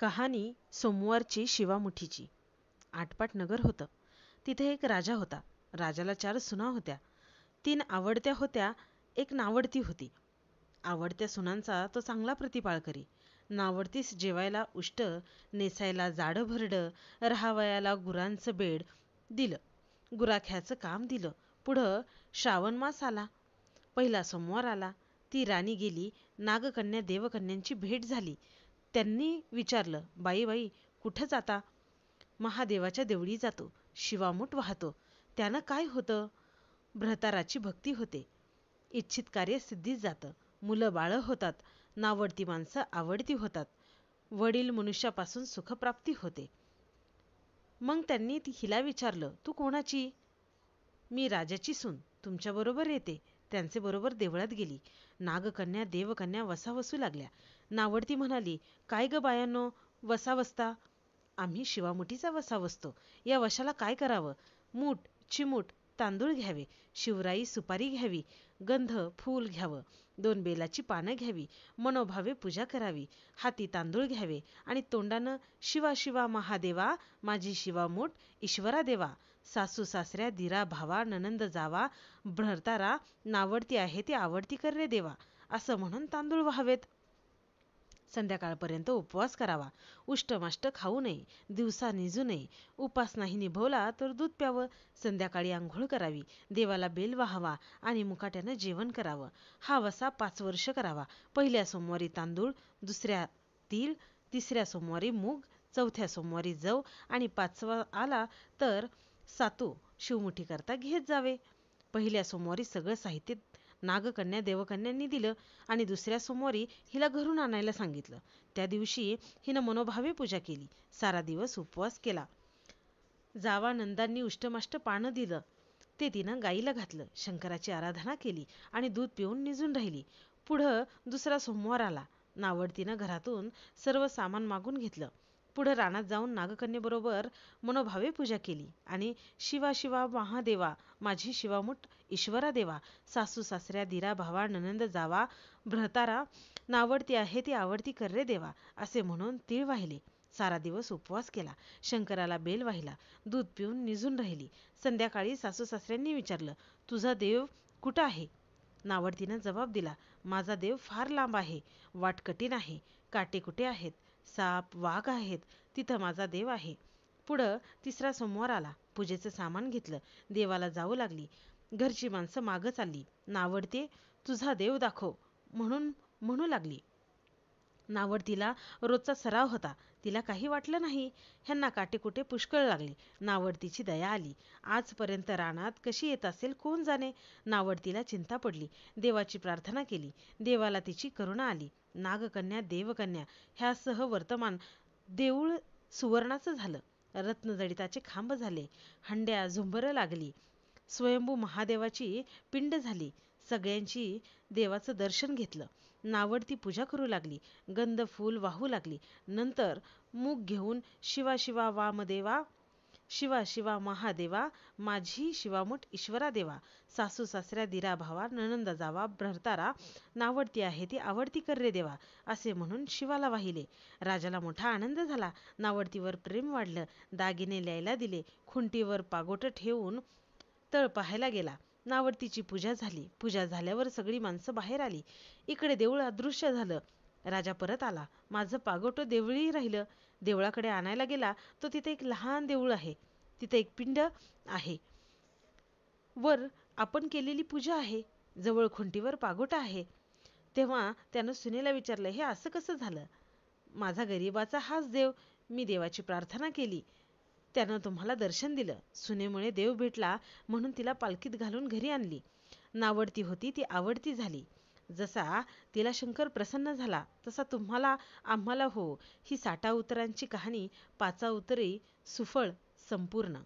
कहाणी सोमवारची शिवामुठीची. आटपाट नगर होतं. तिथे एक राजा होता. राजाला 4 सुना होत्या. 3 आवडत्या होत्या, एक नावडती होती. आवडत्या सुनांचा तो चांगला प्रतिपाळ करी. नावडतीस जेवायला उष्ट, नेसायला जाडं भरडं, राहावयाला गुरांचं बेड दिलं. गुराख्याचं काम दिलं. पुढं श्रावण मास आला. पहिला सोमवार आला. ती राणी गेली. नागकन्या देवकन्यांची भेट झाली. त्यांनी विचारलं, बाई बाई कुठं जाता? महादेवाच्या देवळी जातो. शिवामूठ वाहतो. त्यानं काय होतं? भ्रताराची भक्ती होते. इच्छित कार्य सिद्धीस जातं. मुलं बाळं होतात. नावडती माणसं आवडती होतात. वडील मनुष्यापासून सुखप्राप्ती होते. मग त्यांनी हिला विचारलं, तू कोणाची? मी राजाची सून. तुमच्याबरोबर येते. त्यांचे बरोबर देवळात गेली. नागकन्या देवकन्या वसावसू लागल्या. नावडती म्हणाली, काय ग बायांनो वसावसता? आम्ही शिवामुठीचा वसावसतो. या वशाला काय करावं? मूठ चिमूट तांदूळ घ्यावे, शिवराई सुपारी घ्यावी, गंध फूल घ्यावं, 2 बेलाची पानं घ्यावी, मनोभावे पूजा करावी, हाती तांदूळ घ्यावे आणि तोंडानं शिवा शिवा महादेवा, माझी शिवामूठ ईश्वरा देवा, सासू सासऱ्या दिरा भावा ननंद जावा, भरतारा नावडती आहे ती आवडती कर रे देवा, असं म्हणून तांदूळ व्हावेत. संध्याकाळपर्यंत उपवास करावा. उष्टमाष्ट खाऊ नये. दिवसा निजू नये. उपास नाही निभवला तर दूध प्यावं. संध्याकाळी आंघोळ करावी. देवाला बेल वाहावा आणि मुकाट्यानं जेवण करावं. हा वसा 5 वर्ष करावा. पहिल्या सोमवारी तांदूळ, दुसऱ्या तीळ, तिसऱ्या सोमवारी मूग, चौथ्या सोमवारी जव आणि 5वा आला तर सातू शिवमुठी करता घेत जावे. पहिल्या सोमवारी सगळं साहित्य नागकन्या देवकन्यांनी दिलं आणि दुसऱ्या सोमवारी हिला घरून आणायला सांगितलं. त्या दिवशी हिनं मनोभावे पूजा केली. सारा दिवस उपवास केला. जावानंदांनी उष्टमाष्ट पानं दिलं. ते तिनं गाईला घातलं. शंकराची आराधना केली आणि दूध पिऊन निजून राहिली. पुढं दुसरा सोमवार आला. नावडतीनं घरातून सर्व सामान मागून घेतलं. पुढं रानात जाऊन नागकन्येबरोबर मनोभावे पूजा केली आणि शिवा शिवा महादेवा, माझी शिवामूठ ईश्वरा देवा, सासू सासऱ्या दिरा भावा ननंद जावा, भ्रतारा नावडती आहे ती आवडती कर रे देवा, असे म्हणून तीळ वाहिले. सारा दिवस उपवास केला. शंकराला बेल वाहिला. दूध पिऊन निजून राहिली. संध्याकाळी सासू सासऱ्यांनी विचारलं, तुझा देव कुठं आहे? नावडतीनं जबाब दिला, माझा देव फार लांब आहे. वाट कठीण आहे. काटेकुटे आहेत. साप वाघ आहेत. तिथं माझा देव आहे. पुढं तिसरा सोमवार आला. पूजेचं सामान घेतलं. देवाला जाऊ लागली. घरची माणसं मागं चालली. नावडते तुझा देव दाखव म्हणून म्हणू लागली. नावडतीला रोजचा सराव होता. तिला काही वाटलं नाही. ह्यांना काटेकुटे पुष्कळ लागले. नावडतीची दया आली. आजपर्यंत रानात कशी येत असेल कोण जाणे. नावडतीला चिंता पडली. देवाची प्रार्थना केली. देवाला तिची करुणा आली. नागकन्या देवकन्या ह्यासह वर्तमान देऊळ सुवर्णाचं झालं. रत्नजडिताचे खांब झाले. हंड्या झुंबरं लागली. स्वयंभू महादेवाची पिंड झाली. सगळ्यांची देवाचं दर्शन घेतलं. नावडती पूजा करू लागली. गंध फूल वाहू लागली. नंतर मूग घेऊन शिवा शिवा वामदेवा, शिवा शिवा महादेवा, माझी शिवामूठ ईश्वरा देवा, सासू सासऱ्या दिरा भावा ननंद जावा, भ्रतारा नावडती आहे ती आवडती कर रे देवा, असे म्हणून शिवाला वाहिले. राजाला मोठा आनंद झाला. नावडतीवर प्रेम वाढलं. दागिने ल्यायला दिले. खुंटीवर पागोटं ठेवून तळ पाहायला गेला. नावडतीची पूजा झाली. पूजा झाल्यावर सगळी माणसं बाहेर आली. इकडे देऊळ अदृश्य झालं. राजा परत आला. माझं पागोटं देवळी राहिलं. देवळाकडे आणायला गेला तो तिथे एक लहान देऊळ आहे. तिथे एक पिंड आहे. वर आपण केलेली पूजा आहे. जवळ खुंटीवर पागोटा आहे. तेव्हा त्यानं सुनेला विचारलं, हे असं कसं झालं? माझा गरीबाचा हाच देव. मी देवाची प्रार्थना केली. त्यानं तुम्हाला दर्शन दिलं. सुनेमुळे देव भेटला म्हणून तिला पालखीत घालून घरी आणली. नावडती होती ती आवडती झाली. जसा तिला शंकर प्रसन्न झाला तसा तुम्हाला आम्हाला हो. ही 60 उतरांची कहाणी 5 उतरे सुफळ संपूर्ण.